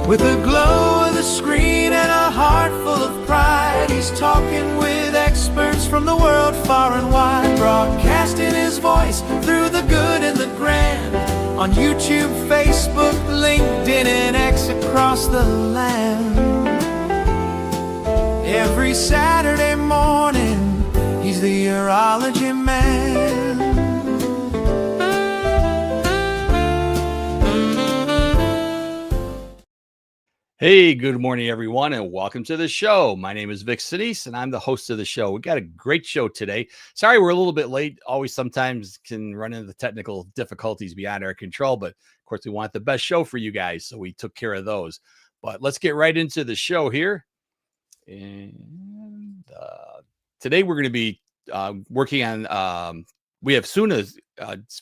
With a glow of the screen and a heart full of pride, he's talking with experts from the world far and wide, broadcasting his voice through the good and the grand, on YouTube, Facebook, LinkedIn, and X across the land. Every Saturday morning, he's the urology man. Hey, good morning, everyone, and welcome to the show. My name is Vic Senese, and I'm the host of the show. We got a great show today. Sorry, we're a little bit late. Always sometimes can run into technical difficulties beyond our control, but of course, we want the best show for you guys, so we took care of those. But let's get right into the show here. And today we're going to be working on, we have SUNA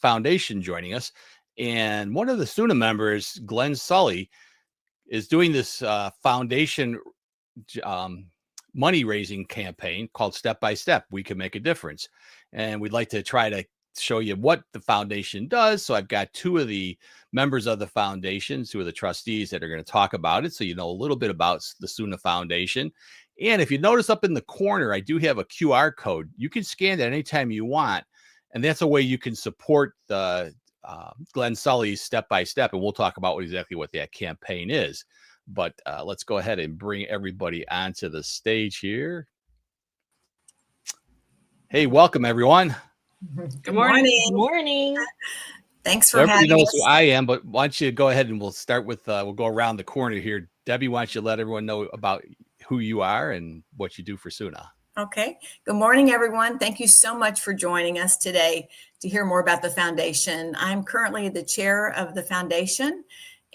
Foundation joining us, and one of the SUNA members, Glenn Sulley, is doing this foundation money raising campaign called Step by Step. We Can Make a Difference. And we'd like to try to show you what the foundation does. So I've got two of the members of the foundation, two of the trustees that are going to talk about it. So you know a little bit about the SUNA Foundation. And if you notice up in the corner, I do have a QR code. You can scan that anytime you want. And that's a way you can support the Glenn Sulley's Step by Step, and we'll talk about exactly what that campaign is. But let's go ahead and bring everybody onto the stage here. Hey, welcome everyone. Good morning. Good morning. Thanks for Everybody having knows us. who I am, but why don't you go ahead and we'll start with we'll go around the corner here. Debbie, why don't you let everyone know about who you are and what you do for SUNA? Okay. Good morning, everyone. Thank you so much for joining us today to hear more about the foundation. I'm currently the chair of the foundation,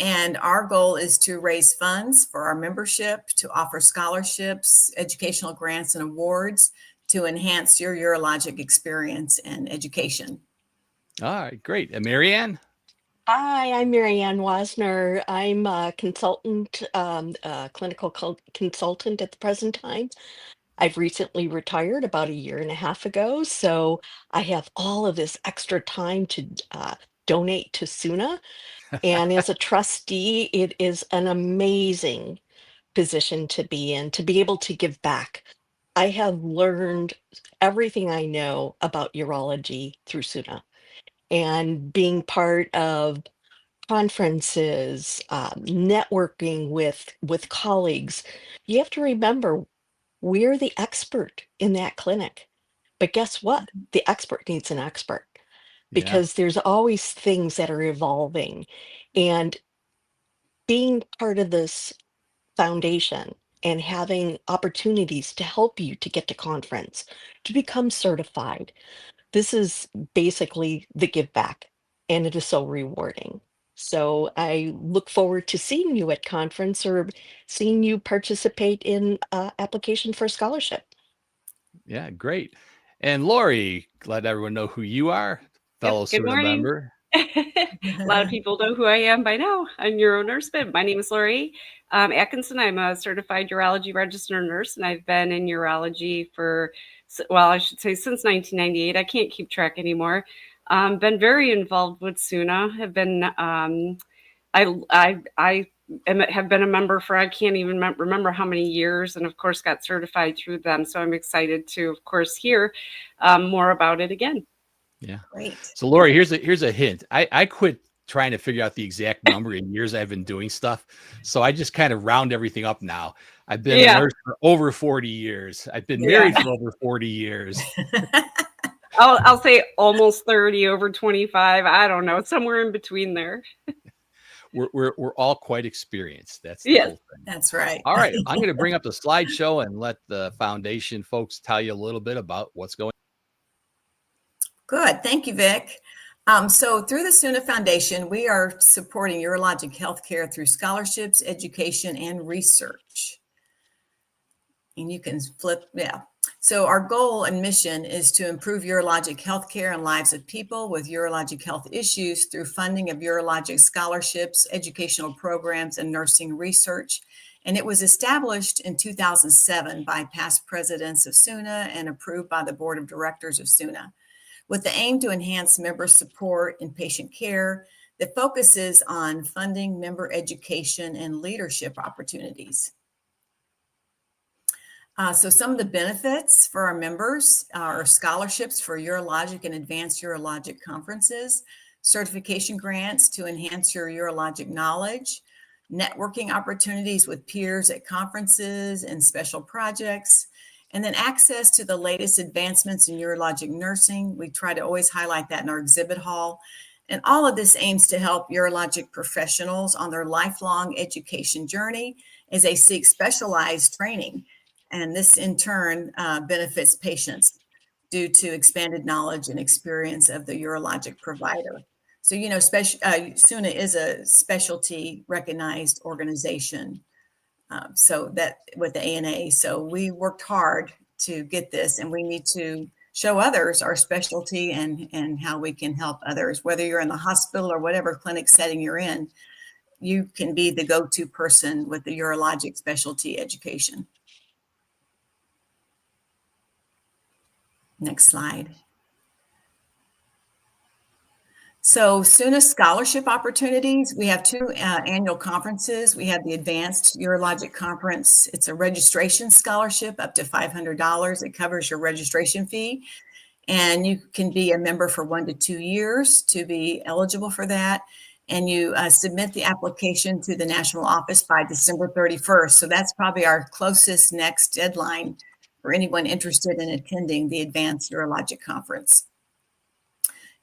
and our goal is to raise funds for our membership, to offer scholarships, educational grants, and awards to enhance your urologic experience and education. All right, great. And Marianne? Hi, I'm Marianne Wasner. I'm a consultant, clinical consultant at the present time. I've recently retired about 1.5 years ago, so I have all of this extra time to donate to SUNA. And as a trustee, it is an amazing position to be in, to be able to give back. I have learned everything I know about urology through SUNA, and being part of conferences, networking with colleagues. You have to remember, we're the expert in that clinic. But guess what? The expert needs an expert, because there's always things that are evolving. And being part of this foundation and having opportunities to help you to get to conference, to become certified, this is basically the give back, and it is so rewarding. So I look forward to seeing you at conference or seeing you participate in application for a scholarship. Yeah, great. And Lori, let everyone know who you are, fellow Good SUNA morning. member. A lot of people know who I am by now. I'm UroNurse, but my name is Lori Atkinson. I'm a certified urology registered nurse, and I've been in urology for, well, I should say since 1998. I can't keep track anymore. Been very involved with SUNA. Have been, have been a member for, I can't even remember how many years, and of course got certified through them. So I'm excited to, of course, hear more about it again. Yeah. Great. So Lori, here's a hint. I quit trying to figure out the exact number in years I've been doing stuff. So I just kind of round everything up now. I've been a nurse for over 40 years. I've been married for over 40 years. I'll say almost 30, over 25. I don't know, somewhere in between there. We're all quite experienced. That's the whole thing. That's right. All right, I'm going to bring up the slideshow and let the foundation folks tell you a little bit about what's going on. Good. Thank you, Vic. So through the SUNA Foundation, we are supporting urologic healthcare through scholarships, education, and research. And you can flip, So our goal and mission is to improve urologic healthcare and lives of people with urologic health issues through funding of urologic scholarships, educational programs, and nursing research. And it was established in 2007 by past presidents of SUNA and approved by the board of directors of SUNA, with the aim to enhance member support in patient care, that focuses on funding member education and leadership opportunities. So some of the benefits for our members are scholarships for urologic and advanced urologic conferences, certification grants to enhance your urologic knowledge, networking opportunities with peers at conferences and special projects, and then access to the latest advancements in urologic nursing. We try to always highlight that in our exhibit hall. And all of this aims to help urologic professionals on their lifelong education journey as they seek specialized training. And this in turn benefits patients due to expanded knowledge and experience of the urologic provider. So, you know, SUNA is a specialty recognized organization. So that with the ANA, so we worked hard to get this, and we need to show others our specialty and how we can help others, whether you're in the hospital or whatever clinic setting you're in, you can be the go-to person with the urologic specialty education. Next slide. So SUNA scholarship opportunities, we have two annual conferences. We have the Advanced Urologic Conference. It's a registration scholarship up to $500. It covers your registration fee. And you can be a member for 1 to 2 years to be eligible for that. And you submit the application to the national office by December 31st. So that's probably our closest next deadline for anyone interested in attending the Advanced Urologic Conference.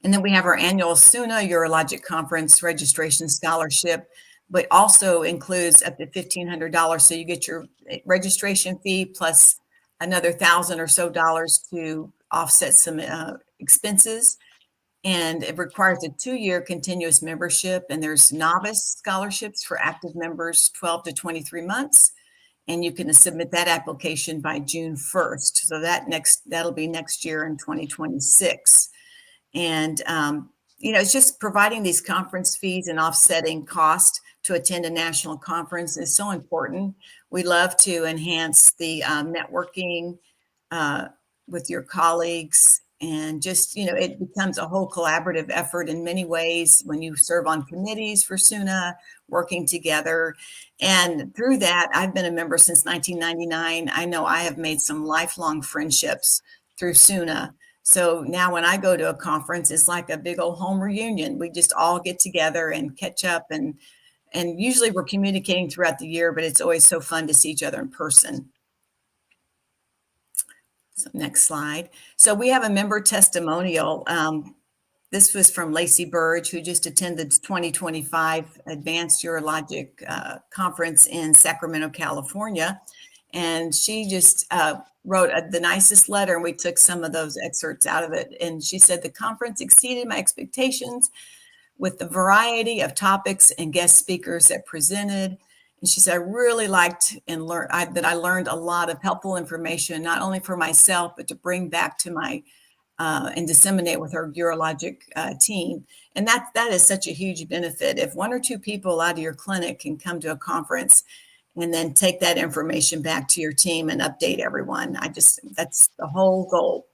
And then we have our annual SUNA Urologic Conference registration scholarship, but also includes up to $1,500. So you get your registration fee plus another $1,000 or so to offset some expenses. And it requires a 2-year continuous membership. And there's novice scholarships for active members, 12 to 23 months. And you can submit that application by June 1st. So that'll be next year in 2026. And, you know, it's just providing these conference fees and offsetting cost to attend a national conference is so important. We love to enhance the networking with your colleagues, and just, you know, it becomes a whole collaborative effort in many ways when you serve on committees for SUNA, working together. And through that, I've been a member since 1999. I know I have made some lifelong friendships through SUNA. So now when I go to a conference, it's like a big old home reunion. We just all get together and catch up, and usually we're communicating throughout the year, but it's always so fun to see each other in person. So next slide. So we have a member testimonial. This was from Lacey Burge, who just attended the 2025 Advanced Urologic Conference in Sacramento, California. And she just wrote the nicest letter, and we took some of those excerpts out of it. And she said, the conference exceeded my expectations with the variety of topics and guest speakers that presented. And she said, I really liked and that I learned a lot of helpful information, not only for myself, but to bring back to my and disseminate with our urologic team. And that is such a huge benefit. If 1 or 2 people out of your clinic can come to a conference and then take that information back to your team and update everyone, that's the whole goal.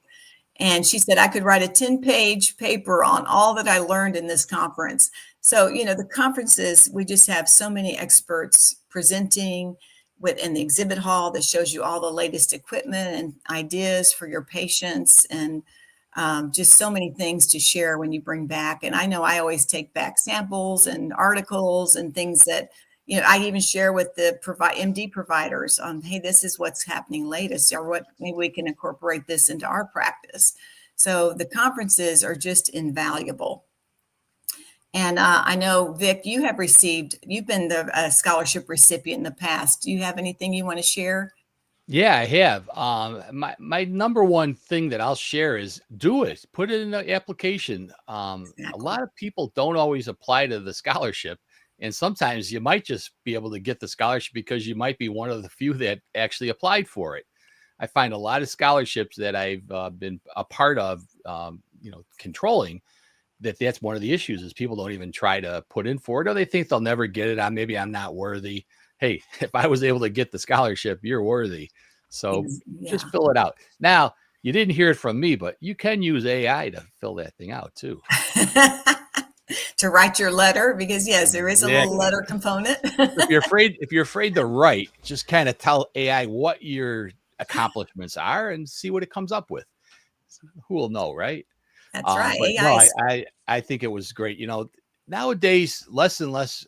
And she said, I could write a 10-page paper on all that I learned in this conference. So, you know, the conferences, we just have so many experts presenting in the exhibit hall that shows you all the latest equipment and ideas for your patients, and just so many things to share when you bring back. And I know I always take back samples and articles and things that, you know, I even share with the MD providers on, hey, this is what's happening latest, or what maybe we can incorporate this into our practice. So the conferences are just invaluable. And I know, Vic, you've been the scholarship recipient in the past. Do you have anything you want to share? Yeah, I have. My number one thing that I'll share is do it. Put it in the application. Exactly. A lot of people don't always apply to the scholarship. And sometimes you might just be able to get the scholarship because you might be one of the few that actually applied for it. I find a lot of scholarships that I've been a part of, controlling, that's one of the issues is people don't even try to put in for it, or they think they'll never get it. Maybe I'm not worthy. Hey, if I was able to get the scholarship, you're worthy. So just fill it out. Now, you didn't hear it from me, but you can use AI to fill that thing out too. to write your letter, because yes, there is a little Exactly. letter component. If you're afraid to write, just kind of tell AI what your accomplishments are and see what it comes up with. Who will know, right? That's right. But AI no, is, I think it was great. Nowadays, less and less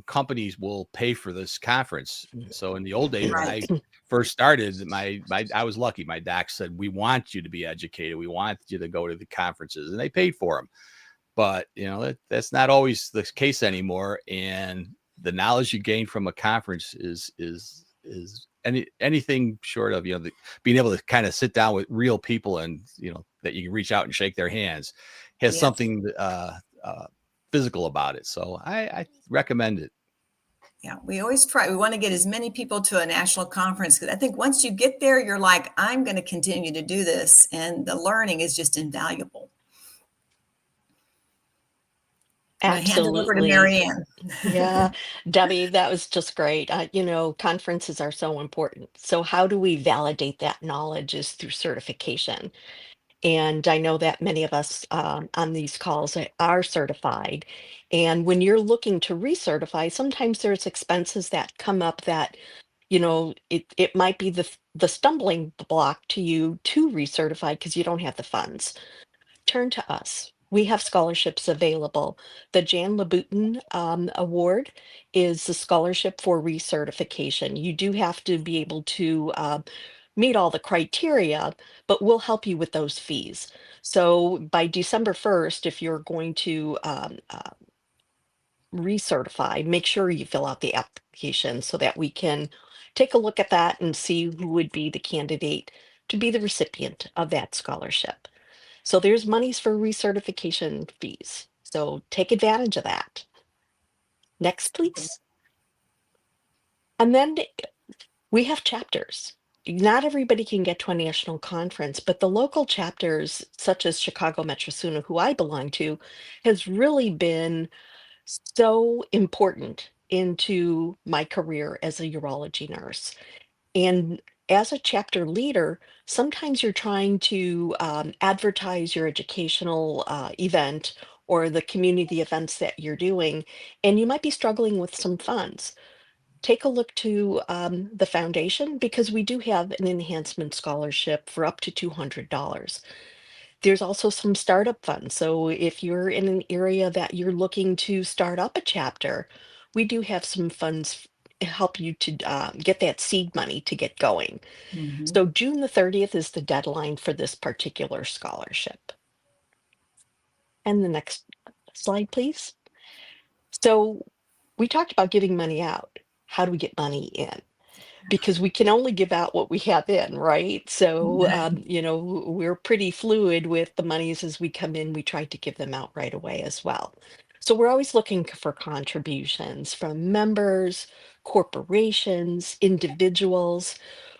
companies will pay for this conference. So in the old days, when right. I first started, I was lucky. My doc said, "We want you to be educated. We want you to go to the conferences," and they paid for them. But that's not always the case anymore. And the knowledge you gain from a conference is anything short of being able to kind of sit down with real people and that you can reach out and shake their hands has Yes. something physical about it. So I recommend it. Yeah, we always try. We want to get as many people to a national conference, because I think once you get there, you're like, I'm going to continue to do this, and the learning is just invaluable. I'm going to hand it over to Absolutely. Marianne. Yeah, Debbie, that was just great. Conferences are so important. So how do we validate that knowledge is through certification. And I know that many of us on these calls are certified. And when you're looking to recertify, sometimes there's expenses that come up that, it might be the stumbling block to you to recertify because you don't have the funds. Turn to us. We have scholarships available. The Jan Labutin Award is a scholarship for recertification. You do have to be able to meet all the criteria, but we'll help you with those fees. So by December 1st, if you're going to recertify, make sure you fill out the application so that we can take a look at that and see who would be the candidate to be the recipient of that scholarship. So there's monies for recertification fees. So take advantage of that. Next, please. And then we have chapters. Not everybody can get to a national conference, but the local chapters, such as Chicago Metro SUNA, who I belong to, has really been so important into my career as a urology nurse. And as a chapter leader, sometimes you're trying to advertise your educational event or the community events that you're doing, and you might be struggling with some funds. Take a look to the foundation, because we do have an enhancement scholarship for up to $200. There's also some startup funds. So if you're in an area that you're looking to start up a chapter, we do have some funds help you to get that seed money to get going. Mhm. So June the 30th is the deadline for this particular scholarship. And the next slide, please. So we talked about giving money out. How do we get money in? Because we can only give out what we have in, right? So, we're pretty fluid with the monies as we come in. We try to give them out right away as well. So we're always looking for contributions from members, corporations, individuals.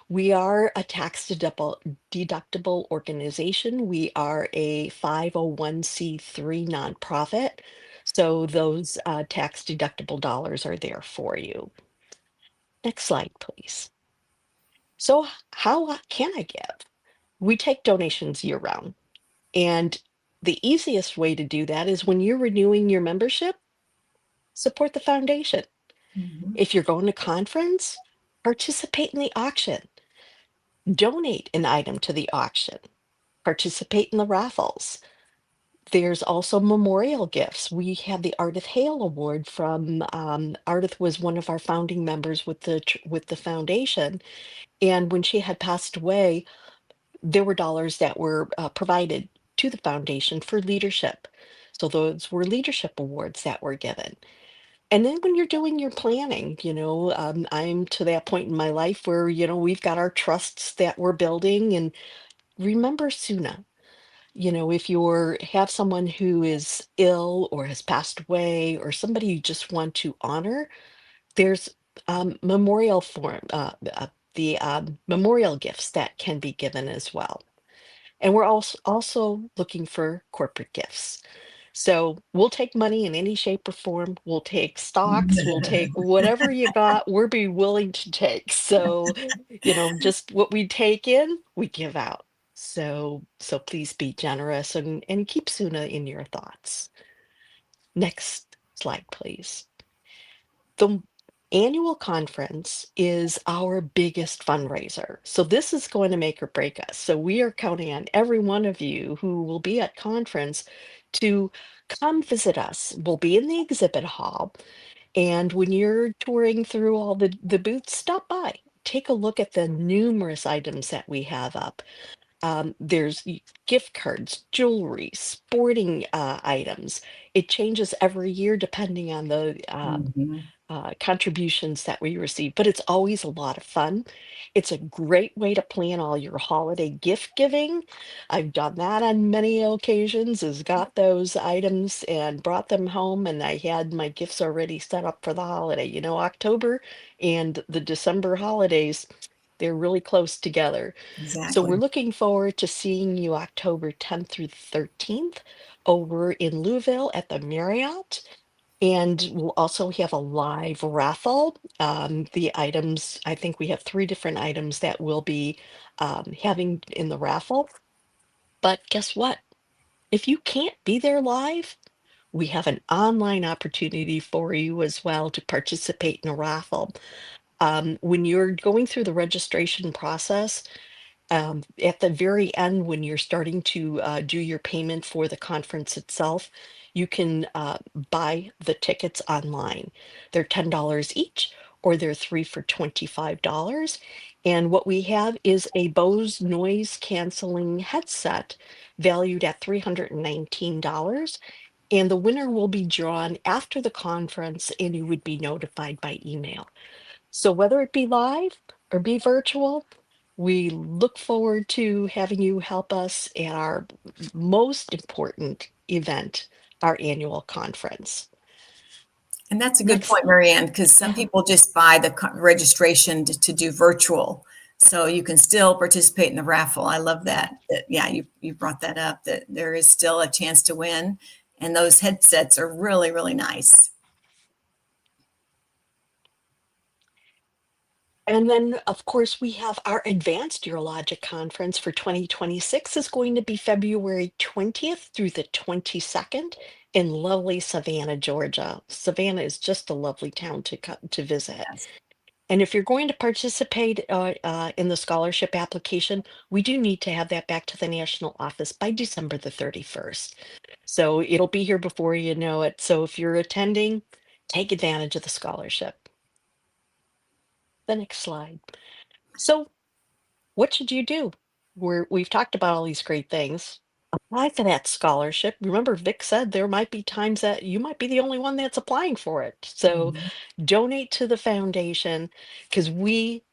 We are a tax deductible organization. We are a 501c3 nonprofit. So those tax deductible dollars are there for you. Next slide, please. So how can I give? We take donations year round. And the easiest way to do that is when you're renewing your membership, support the foundation. Mhm. If you're going to conference, participate in the auction. Donate an item to the auction. Participate in the raffles. There's also memorial gifts. We have the Ardith Hale Award from Ardith was one of our founding members with the foundation. And when she had passed away, there were dollars that were provided to the foundation for leadership. So those were leadership awards that were given. And then when you're doing your planning, I'm to that point in my life where, we've got our trusts that we're building. And remember SUNA. If you have someone who is ill or has passed away or somebody you just want to honor, there's memorial form, the memorial gifts that can be given as well. And we're also looking for corporate gifts. So we'll take money in any shape or form. We'll take stocks. We'll take whatever you got. We'll be willing to take. So, just what we take in, we give out. So please be generous and keep SUNA in your thoughts. Next slide, please. The annual conference is our biggest fundraiser. So this is going to make or break us. So we are counting on every one of you who will be at conference to come visit us. We'll be in the exhibit hall. And when you're touring through all the booths, stop by. Take a look at the numerous items that we have up. There's gift cards, jewelry, sporting items. It changes every year depending on the Mhm. contributions that we receive, but it's always a lot of fun. It's a great way to plan all your holiday gift giving. I've done that on many occasions, is got those items and brought them home, and I had my gifts already set up for the holiday. You know, October and the December holidays, they're really close together. So we're Exactly. looking forward to seeing you October 10th through 13th over in Louisville at the Marriott. And we'll also have a live raffle. The items, I think we have 3 different items that we'll be having in the raffle. But guess what? If you can't be there live, we have an online opportunity for you as well to participate in a raffle. When you're going through the registration process, at the very end, when you're starting to do your payment for the conference itself, you can buy the tickets online. They're $10 each, or they're 3 for $25. And what we have is a Bose noise canceling headset valued at $319. And the winner will be drawn after the conference, and you would be notified by email. So whether it be live or be virtual, we look forward to having you help us at our most important event, our annual conference. And that's a good Next, point, Marianne, because some yeah, people just buy the registration to do virtual. So you can still participate in the raffle. I love that. Yeah, you brought that up, that there is still a chance to win. And those headsets are really, really nice. and then of course we have our advanced urologic conference for 2026 is going to be February 20th through the 22nd in lovely Savannah, Georgia. Savannah is just a lovely town to visit. Yes. And if you're going to participate in the scholarship application, we do need to have that back to the national office by December the 31st. So it'll be here before you know it. So if you're attending, take advantage of the scholarship. The next slide. So what should you do? We've talked about all these great things. Apply for that scholarship. Remember, Vic said there might be times that you might be the only one that's applying for it. So Mhm. donate to the foundation because we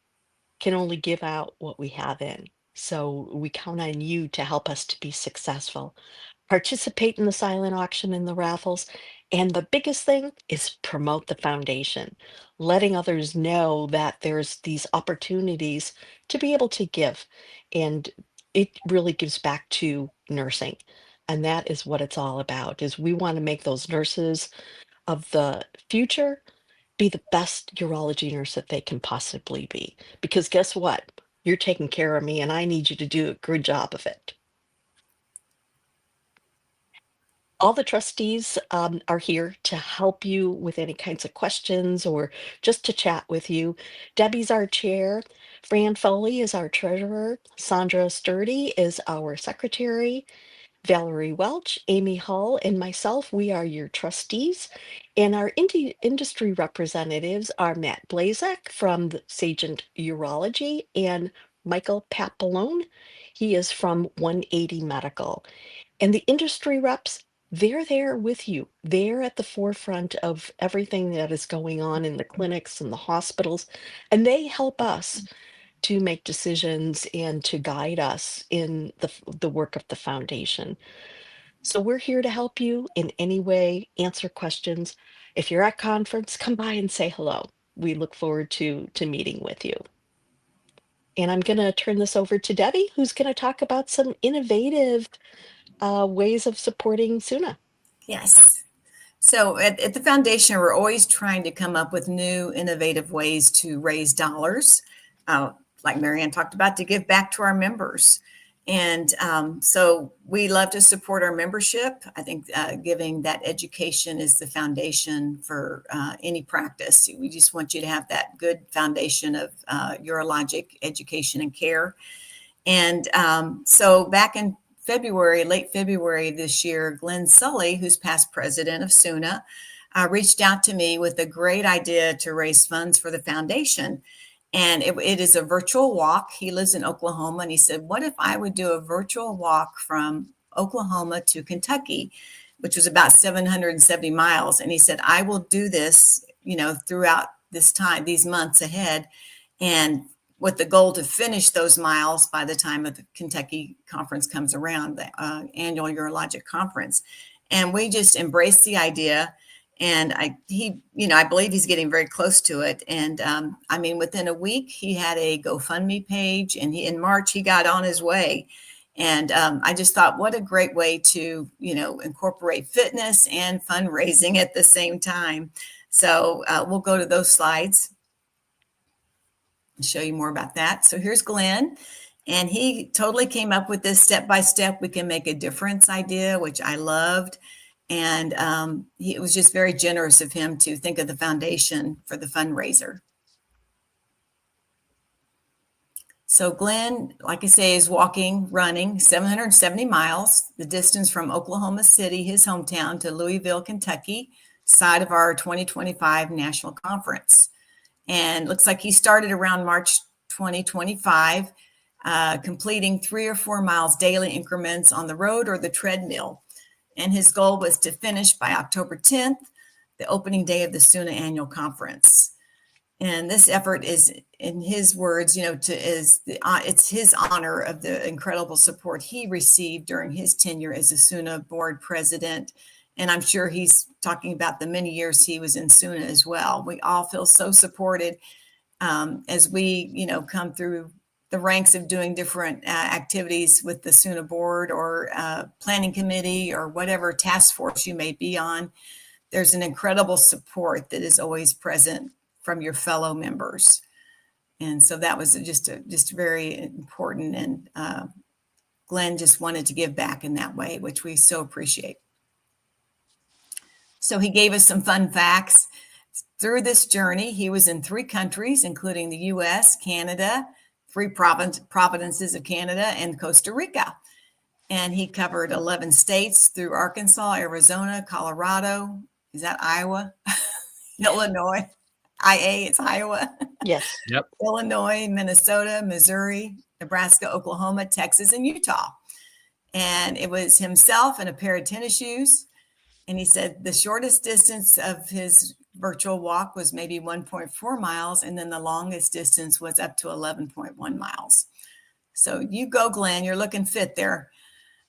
can only give out what we have in. So we count on you to help us to be successful. Participate in the silent auction and the raffles. And the biggest thing is promote the foundation, letting others know that there's these opportunities to be able to give. And it really gives back to nursing. And that is what it's all about, is we want to make those nurses of the future be the best urology nurse that they can possibly be. Because guess what? You're taking care of me and I need you to do a good job of it. All the trustees are here to help you with any kinds of questions or just to chat with you. Debbie's our chair. Fran Foley is our treasurer. Sandra Sturdy is our secretary. Valerie Welch, Amy Hull, and myself, we are your trustees. And our industry representatives are Matt Blazek from the Sagent Urology and Michael Papalone. He is from 180 Medical. And the industry reps, they're there with you. They're at the forefront of everything that is going on in the clinics and the hospitals, and they help us to make decisions and to guide us in the work of the foundation. So we're here to help you in any way, answer questions. If you're at conference, come by and say hello. We look forward to meeting with you. And I'm going to turn this over to Debbie, who's going to talk about some innovative ways of supporting SUNA. Yes. So at the foundation, we're always trying to come up with new, innovative ways to raise dollars, like Marianne talked about, to give back to our members. And so we love to support our membership. I think giving that education is the foundation for any practice. We just want you to have that good foundation of urologic education and care. And so back in February, late February this year, Glenn Sulley, who's past president of SUNA, reached out to me with a great idea to raise funds for the foundation. And it is a virtual walk. He lives in Oklahoma. And he said, what if I would do a virtual walk from Oklahoma to Kentucky, which was about 770 miles. And he said, I will do this, throughout this time, these months ahead. And with the goal to finish those miles by the time of the Kentucky conference comes around, the annual urologic conference. And we just embraced the idea. And I believe he's getting very close to it. And within a week, he had a GoFundMe page, and in March, he got on his way. And I just thought, what a great way to, incorporate fitness and fundraising at the same time. So we'll go to those slides and show you more about that. So here's Glenn. And he totally came up with this step-by-step, we can make a difference idea, which I loved. And it was just very generous of him to think of the foundation for the fundraiser. So Glenn, like I say, is running 770 miles, the distance from Oklahoma City, his hometown, to Louisville, Kentucky, side of our 2025 national conference. And looks like he started around March 2025, completing 3 or 4 miles daily increments on the road or the treadmill. And his goal was to finish by October 10th, the opening day of the SUNA annual conference. And this effort is, in his words, it's his honor of the incredible support he received during his tenure as a SUNA board president. And I'm sure he's talking about the many years he was in SUNA as well. We all feel so supported as we, come through the ranks of doing different activities with the SUNA board or planning committee or whatever task force you may be on. There's an incredible support that is always present from your fellow members. And so that was just very important. And Glenn just wanted to give back in that way, which we so appreciate. So he gave us some fun facts. Through this journey, he was in 3 countries, including the US, Canada, 3 provinces of Canada, and Costa Rica. And he covered 11 states through Arkansas, Arizona, Colorado. Is that Iowa? Illinois. It's Iowa. Yes. Yep. Illinois, Minnesota, Missouri, Nebraska, Oklahoma, Texas, and Utah. And it was himself and a pair of tennis shoes. And he said the shortest distance of his virtual walk was maybe 1.4 miles. And then the longest distance was up to 11.1 miles. So you go, Glenn. You're looking fit there.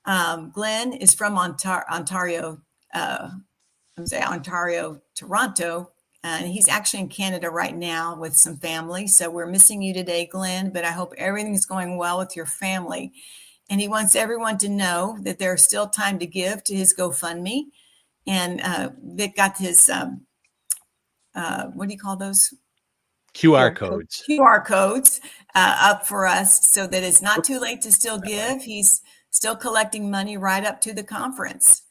Glenn is from Ontario, Toronto. And he's actually in Canada right now with some family. So we're missing you today, Glenn, but I hope everything's going well with your family. And he wants everyone to know that there's still time to give to his GoFundMe. And Vic got his, what do you call those? QR codes. QR codes up for us so that it's not too late to still give. He's still collecting money right up to the conference.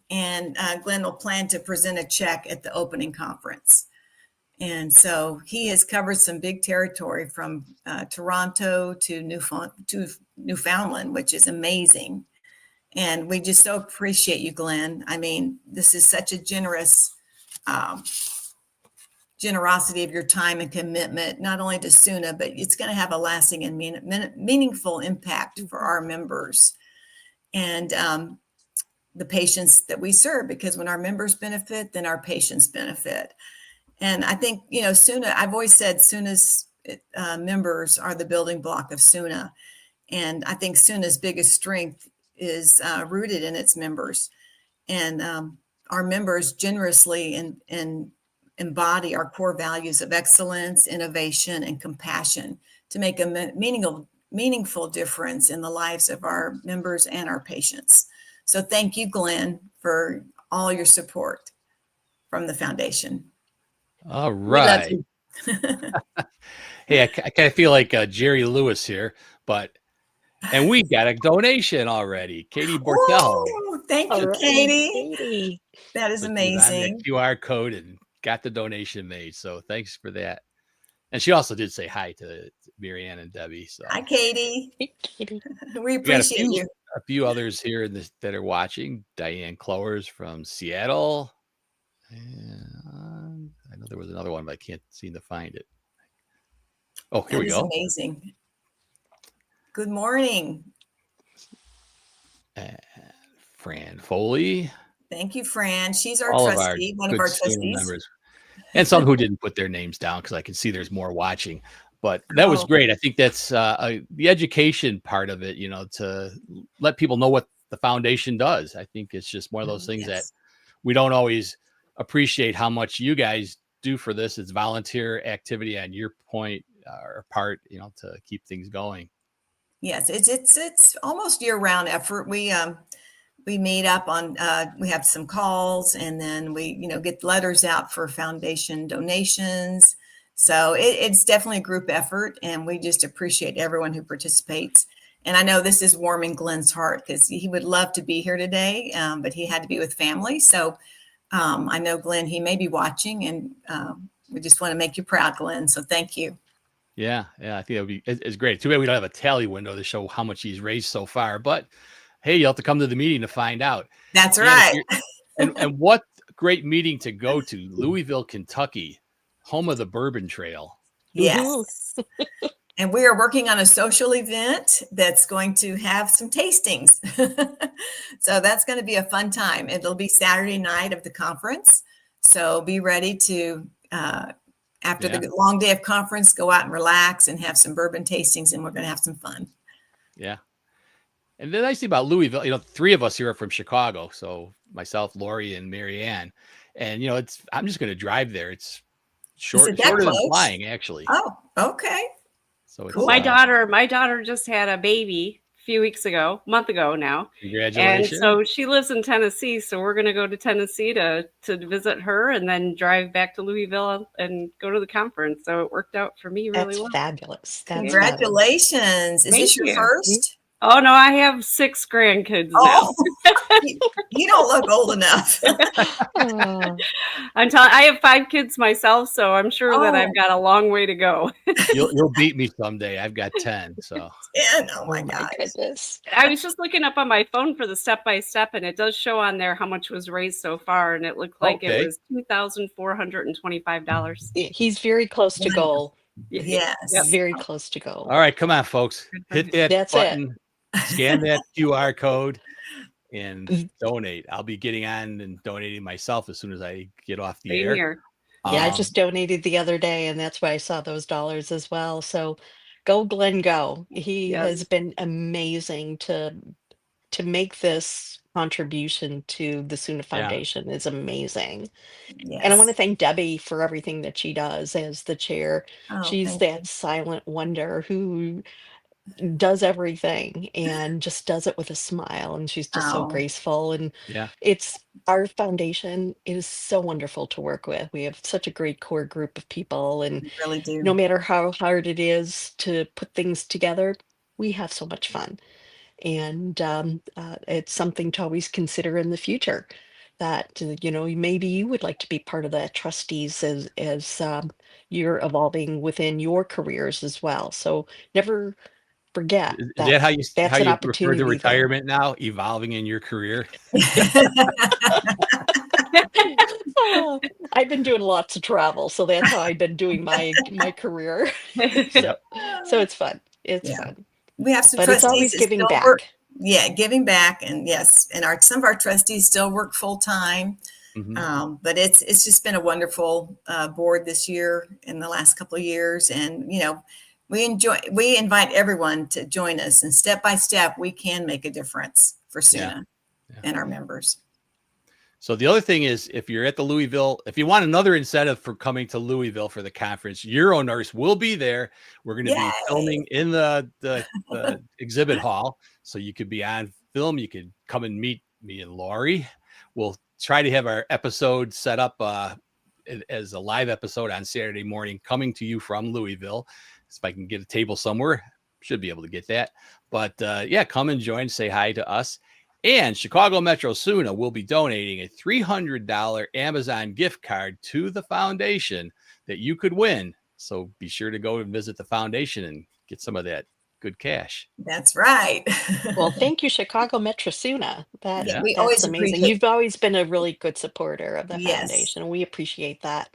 And Glenn will plan to present a check at the opening conference. And so he has covered some big territory from Toronto to Newfoundland, which is amazing. And we just so appreciate you, Glenn. I mean, this is such a generosity of your time and commitment, not only to SUNA, but it's going to have a lasting and meaningful impact for our members and the patients that we serve, because when our members benefit, then our patients benefit. And I think, SUNA, I've always said SUNA's members are the building block of SUNA. And I think SUNA's biggest strength is rooted in its members. And our members generously and embody our core values of excellence, innovation, and compassion to make a meaningful difference in the lives of our members and our patients. So thank you, Glenn, for all your support from the foundation. All right. Hey, I kind of feel like Jerry Lewis here, but And we got a donation already. Katie Bortello. Oh, thank All you, right, Katie. Katie. That is So she was on that amazing. QR code and got the donation made. So thanks for that. And she also did say hi to Marianne and Debbie. So Hi, Katie. Hey, Katie. We we got appreciate you. a few others here in this that are watching. Diane Clowers from Seattle. And I know there was another one, but I can't seem to find it. Oh, here That we is go. amazing. Good morning. And Fran Foley. Thank you, Fran. She's our All trustee, one of good our student trustees. members. And some who didn't put their names down because I can see there's more watching. But that was Oh. great. I think that's the education part of it, you know, to let people know what the foundation does. I think it's just one of those things that Yes. we don't always appreciate how much you guys do for this. It's volunteer activity on your point or part, you know, to keep things going. Yes, it's almost year-round effort. We meet up on we have some calls, and then we get letters out for foundation donations. So it's definitely a group effort, and we just appreciate everyone who participates. And I know this is warming Glenn's heart because he would love to be here today, but he had to be with family. So I know Glenn, he may be watching, and we just want to make you proud, Glenn. So thank you. Yeah, I think it's great. Too bad we don't have a tally window to show how much he's raised so far. But hey, you'll have to come to the meeting to find out. That's And right. and what great meeting to go to, Louisville, Kentucky, home of the Bourbon Trail. Yes. And we are working on a social event that's going to have some tastings. So that's going to be a fun time. It'll be Saturday night of the conference. So be ready to, after the long day of conference, go out and relax and have some bourbon tastings, and we're going to have some fun. Yeah. And the nice thing about Louisville, you know, 3 of us here are from Chicago. So myself, Lori, and Marianne. And, you know, I'm just going to drive there. It's shorter than flying, actually. Oh, okay. So it's Cool. My daughter just had a baby a month ago now. Congratulations. And so she lives in Tennessee. So we're going to go to Tennessee to visit her and then drive back to Louisville and go to the conference. So it worked out for me really well. Fabulous. That's Congratulations. Is this your first? Oh, no, I have 6 grandkids now. You don't look old enough. I have 5 kids myself, so I'm sure that I've got a long way to go. You'll beat me someday. I've got 10. So 10. Oh my goodness. I was just looking up on my phone for the step-by-step, and it does show on there how much was raised so far, and it looked like it was $2,425. He's very close to goal. Yes. Very close to goal. all right, come on, folks. Hit that That's button, scan that QR code, and donate. I'll be getting on and donating myself as soon as I get off the air. Here. Yeah, I just donated the other day, and that's why I saw those dollars as well. So go, Glenn, go. He has been amazing to make this contribution to the SUNA Foundation. Is amazing. Yes. And I want to thank Debbie for everything that she does as the chair. Oh, She's that silent wonder who does everything and just does it with a smile, and she's just so graceful. And it's our foundation is so wonderful to work with. We have such a great core group of people, and We really do. no matter how hard it is to put things together, we have so much fun. And it's something to always consider in the future, that maybe you would like to be part of the trustees as you're evolving within your careers as well. So never forget Is that how you that's an refer opportunity to there. retirement now? Evolving in your career? Oh, I've been doing lots of travel, so that's how I've been doing my career. So it's fun. It's fun. We have some But trustees it's always that giving still back. work. Yeah, giving back, and yes, and some of our trustees still work full time. But it's just been a wonderful board this year, in the last couple of years, and we invite everyone to join us, and step by step we can make a difference for SUNA and our members. So the other thing is, if you're at the Louisville, if you want another incentive for coming to Louisville for the conference, UroNurse will be there. We're going to be filming in the exhibit hall. So you could be on film. You could come and meet me and Lori. We'll try to have our episode set up as a live episode on Saturday morning, coming to you from Louisville. If I can get a table somewhere, should be able to get that. But yeah, come and join, say hi to us. And Chicago Metro SUNA will be donating a $300 Amazon gift card to the foundation that you could win. So be sure to go and visit the foundation and get some of that good cash. That's right. Well, thank you, Chicago Metro SUNA. Yeah, we always That's amazing. appreciate. You've always been a really good supporter of the Yes, foundation. We appreciate that.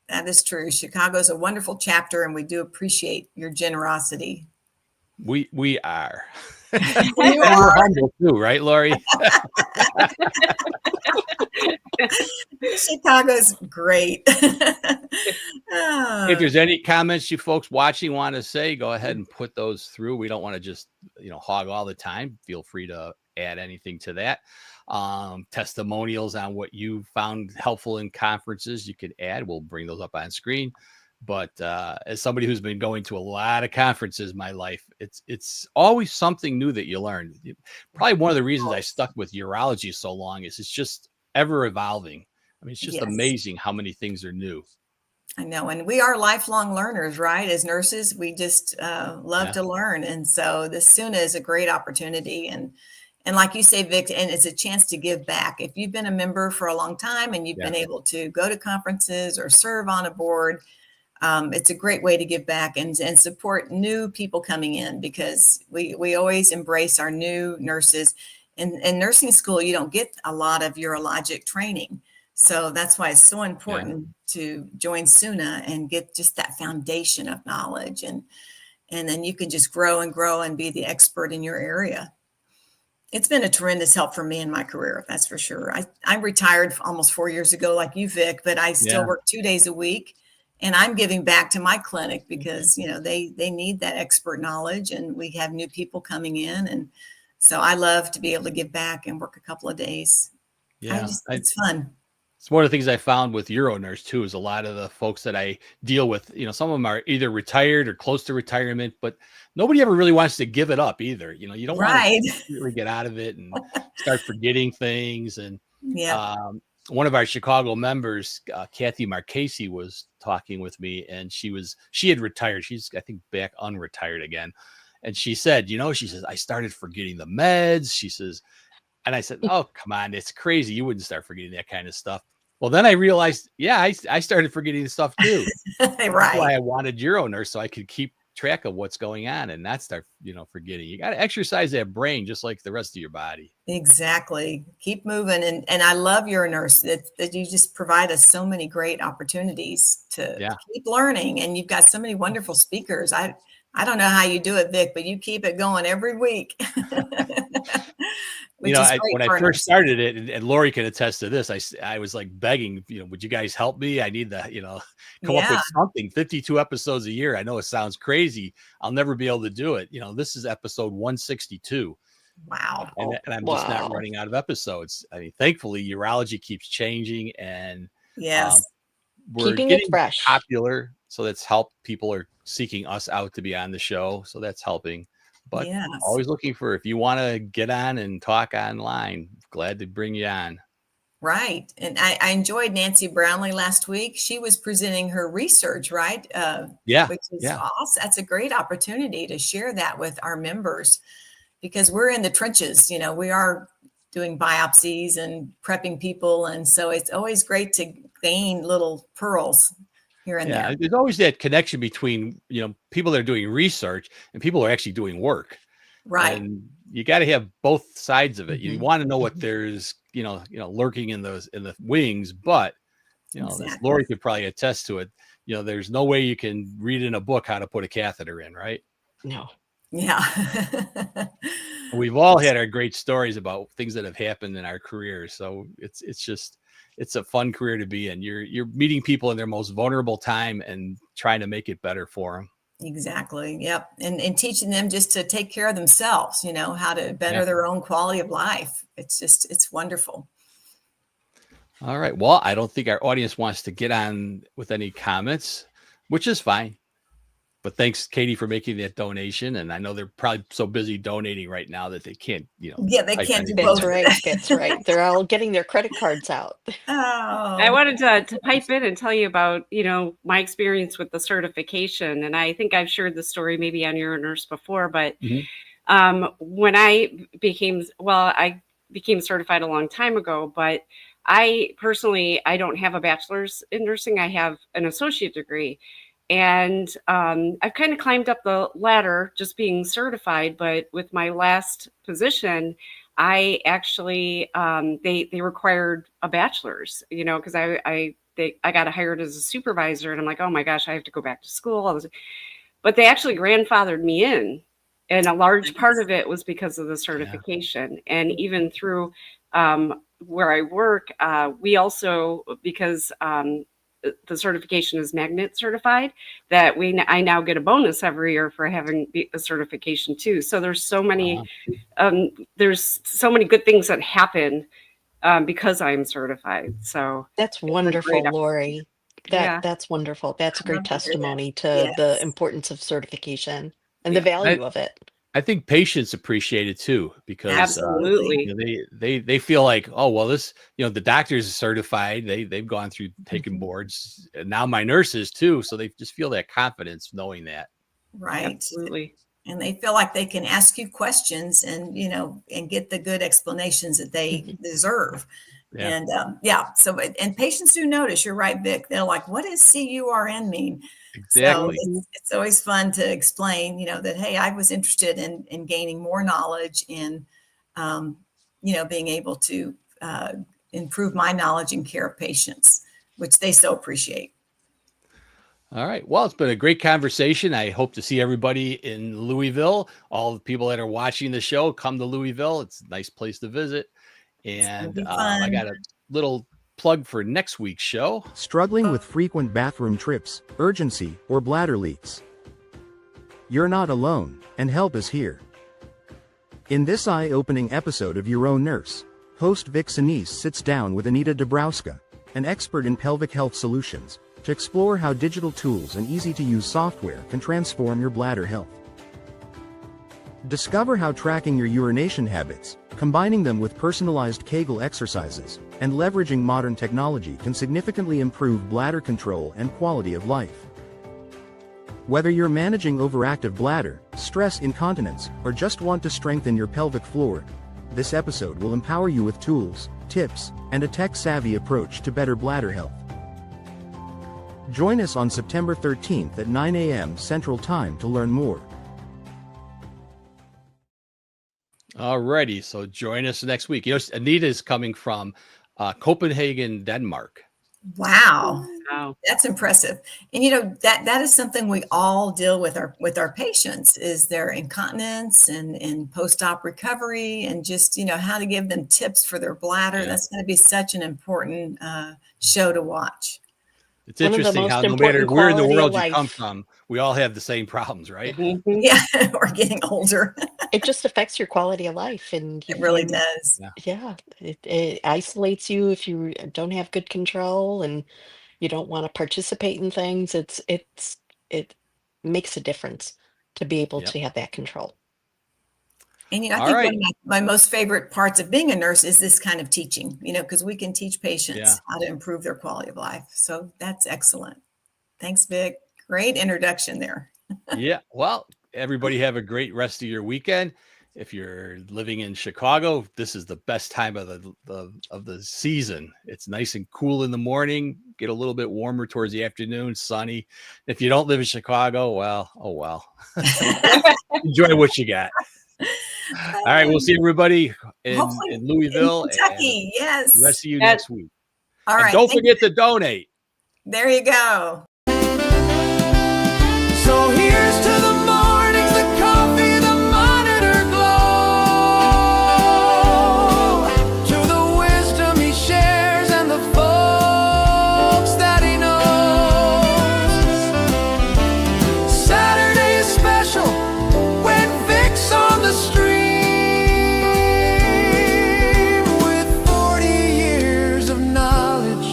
that is true. Chicago's a wonderful chapter, and we do appreciate your generosity. We are. You We're are. humble too, right, Lori? Chicago's great. If there's any comments you folks watching want to say, go ahead and put those through. We don't want to just, hog all the time. Feel free to add anything to that. Testimonials on what you found helpful in conferences, you could add. We'll bring those up on screen. But as somebody who's been going to a lot of conferences in my life, it's always something new that you learn. Probably one of the reasons I stuck with urology so long is it's just ever evolving. I mean, it's just Yes. amazing how many things are new. I know. And we are lifelong learners, right? As nurses, we just love to learn. And so this SUNA is a great opportunity. And like you say, Vic, and it's a chance to give back. If you've been a member for a long time and you've been able to go to conferences or serve on a board, it's a great way to give back and support new people coming in, because we always embrace our new nurses. In nursing school, you don't get a lot of urologic training. So that's why it's so important to join SUNA and get just that foundation of knowledge. And then you can just grow and be the expert in your area. It's been a tremendous help for me in my career, that's for sure. I retired almost 4 years ago, like you, Vic, but I still work 2 days a week. And I'm giving back to my clinic because, they need that expert knowledge, and we have new people coming in. And so I love to be able to give back and work a couple of days. Yeah. It's fun. It's one of the things I found with UroNurse too, is a lot of the folks that I deal with, some of them are either retired or close to retirement, but nobody ever really wants to give it up either. You don't want to really get out of it and start forgetting things. And one of our Chicago members, Kathy Marchese, was talking with me, and she had retired. She's, I think, back unretired again. And she said, she says, I started forgetting the meds. She says, and I said, oh, come on, it's crazy. You wouldn't start forgetting that kind of stuff. Well, then I realized, I started forgetting stuff too. That's why I wanted UroNurse, so I could keep track of what's going on and not start, forgetting. You got to exercise that brain just like the rest of your body. Exactly. Keep moving. And I love UroNurse that you just provide us so many great opportunities to keep learning. And you've got so many wonderful speakers. I don't know how you do it, Vic, but you keep it going every week. When I first started it, and Lori can attest to this, I was like begging, would you guys help me? I need to, come up with something. 52 episodes a year. I know it sounds crazy. I'll never be able to do it. This is episode 162. Wow. And I'm just not running out of episodes. I mean, thankfully, urology keeps changing, and we're keeping getting it fresh, popular. So that's helped. People are seeking us out to be on the show. So that's helping. But always looking for, if you want to get on and talk online, glad to bring you on. Right. And I enjoyed Nancy Brownlee last week. She was presenting her research, right? Which is awesome. That's a great opportunity to share that with our members, because we're in the trenches. We are doing biopsies and prepping people. And so it's always great to gain little pearls here and there. There's always that connection between, people that are doing research and people who are actually doing work. Right. And you got to have both sides of it. You want to know what there's, lurking in the wings, but, as Lori could probably attest to it, there's no way you can read in a book how to put a catheter in, right? No. Yeah. We've all had our great stories about things that have happened in our careers. So it's a fun career to be in. You're meeting people in their most vulnerable time and trying to make it better for them. Exactly. Yep. And teaching them just to take care of themselves, how to better their own quality of life. It's wonderful. All right. Well, I don't think our audience wants to get on with any comments, which is fine. But thanks, Katie, for making that donation. And I know they're probably so busy donating right now that they can't, Yeah, they can't do That's both. right. That's right. They're all getting their credit cards out. I Oh, wanted to pipe in and tell you about, my experience with the certification. And I think I've shared the story maybe on UroNurse before, but when I became certified a long time ago, but I personally, I don't have a bachelor's in nursing. I have an associate degree. And I've kind of climbed up the ladder just being certified. But with my last position, I actually, they required a bachelor's, because I got hired as a supervisor, and I'm like, oh my gosh, I have to go back to school. But they actually grandfathered me in. And a large part of it was because of the certification. And even through where I work, we also, because the certification is magnet certified, that I now get a bonus every year for having the certification too. So there's so many good things that happen because I'm certified. So That's wonderful, Lori. Yeah. That's wonderful. That's a great testimony to Yes. the importance of certification and the value of it. I think patients appreciate it too, because Absolutely. they feel like, oh, well, this, the doctors are certified. They've gone through taking boards, and now my nurses too. So they just feel that confidence knowing that. right. Absolutely. And they feel like they can ask you questions and, and get the good explanations that they deserve. Yeah. And so, and patients do notice, you're right, Vic. They're like, what does CURN mean? Exactly. So it's always fun to explain, that, hey, I was interested in gaining more knowledge and, being able to improve my knowledge and care of patients, which they so appreciate. All right. Well, it's been a great conversation. I hope to see everybody in Louisville. All the people that are watching the show, come to Louisville. It's a nice place to visit. And I got a little plug for next week's show. Struggling with frequent bathroom trips, urgency, or bladder leaks? You're not alone, and help is here. In this eye-opening episode of UroNurse, host Vic Senese sits down with Anita Dabrowska, an expert in pelvic health solutions, to explore how digital tools and easy-to-use software can transform your bladder health. Discover how tracking your urination habits, combining them with personalized Kegel exercises, and leveraging modern technology can significantly improve bladder control and quality of life. Whether you're managing overactive bladder, stress incontinence, or just want to strengthen your pelvic floor, this episode will empower you with tools, tips, and a tech-savvy approach to better bladder health. Join us on September 13th at 9 a.m. Central Time to learn more. All righty. So join us next week. Anita is coming from Copenhagen, Denmark. Wow. Wow. That's impressive. And that is something we all deal with our patients, is their incontinence and post-op recovery, and just how to give them tips for their bladder. That's going to be such an important show to watch. It's interesting how no matter where in the world you come from, we all have the same problems, right? Yeah, we're getting older. It just affects your quality of life, and It really does. Yeah, it isolates you if you don't have good control and you don't want to participate in things. It makes a difference to be able to have that control. And I think one of my most favorite parts of being a nurse is this kind of teaching, because we can teach patients how to improve their quality of life. So that's excellent. Thanks, Vic. Great introduction there. Yeah. Well, everybody have a great rest of your weekend. If you're living in Chicago, this is the best time of the season. It's nice and cool in the morning, get a little bit warmer towards the afternoon, sunny. If you don't live in Chicago, well, oh well. Enjoy what you got. All right, we'll see everybody in Louisville, in Kentucky. Yes. The rest of you next week. All right. Don't forget to donate. There you go. So here's to the mornings, the coffee, the monitor glow, to the wisdom he shares and the folks that he knows. Saturday is special when Vic's on the stream with 40 years of knowledge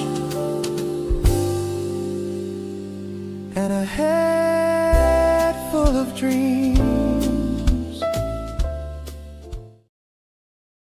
and a head full of dreams.